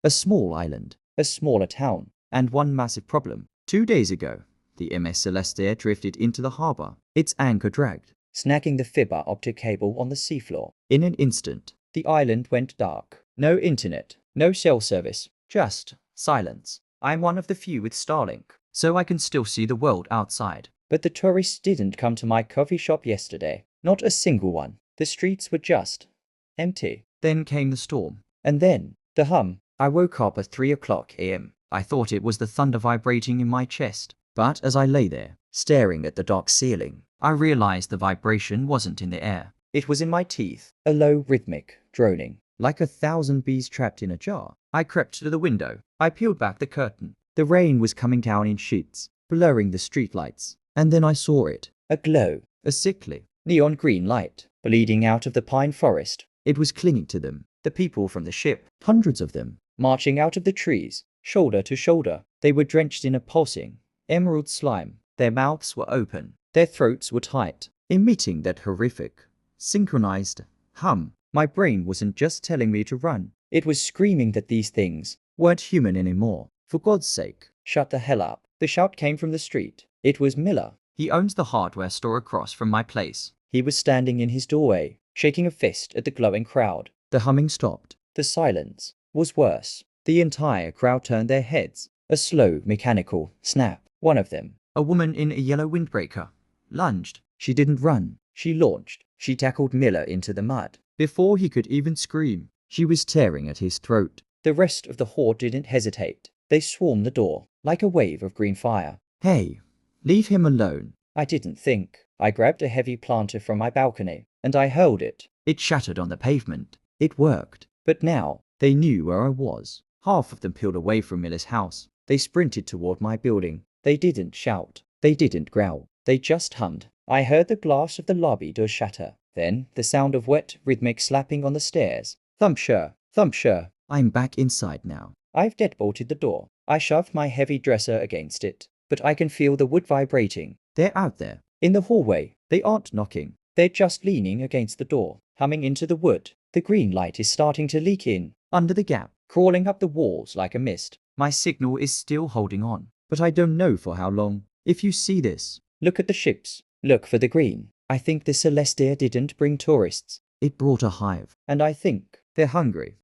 A small island, a smaller town, and one massive problem. 2 days ago, the MS Celestia drifted into the harbor, its anchor dragged, snagging the fiber optic cable on the seafloor. In an instant, the island went dark. No internet, no cell service, just silence. I'm one of the few with Starlink, so I can still see the world outside. But the tourists didn't come to my coffee shop yesterday. Not a single one. The streets were just empty. Then came the storm. And then, the hum. I woke up at 3 o'clock a.m. I thought it was the thunder vibrating in my chest. But as I lay there, staring at the dark ceiling, I realized the vibration wasn't in the air. It was in my teeth. A low, rhythmic droning, like 1,000 bees trapped in a jar. I crept to the window. I peeled back the curtain. The rain was coming down in sheets, blurring the streetlights. And then I saw it. A glow. A sickly, neon green light, bleeding out of the pine forest. It was clinging to them. The people from the ship, hundreds of them, marching out of the trees, shoulder to shoulder. They were drenched in a pulsing, emerald slime. Their mouths were open. Their throats were tight, emitting that horrific, synchronized hum. My brain wasn't just telling me to run. It was screaming that these things weren't human anymore. For God's sake, shut the hell up. The shout came from the street. It was Miller. He owns the hardware store across from my place. He was standing in his doorway, shaking a fist at the glowing crowd. The humming stopped. The silence was worse. The entire crowd turned their heads. A slow, mechanical snap. One of them, a woman in a yellow windbreaker, lunged. She didn't run. She launched. She tackled Miller into the mud. Before he could even scream, she was tearing at his throat. The rest of the horde didn't hesitate. They swarmed the door, like a wave of green fire. Hey, leave him alone. I didn't think. I grabbed a heavy planter from my balcony, and I hurled it. It shattered on the pavement. It worked. But now, they knew where I was. Half of them peeled away from Miller's house. They sprinted toward my building. They didn't shout. They didn't growl. They just hummed. I heard the glass of the lobby door shatter. Then, the sound of wet, rhythmic slapping on the stairs. Thump-shire, thump-shire. I'm back inside now. I've deadbolted the door. I shoved my heavy dresser against it. But I can feel the wood vibrating. They're out there. In the hallway. They aren't knocking. They're just leaning against the door, humming into the wood. The green light is starting to leak in, under the gap, crawling up the walls like a mist. My signal is still holding on, but I don't know for how long. If you see this, look at the ships. Look for the green. I think the Celestia didn't bring tourists. It brought a hive. And I think they're hungry.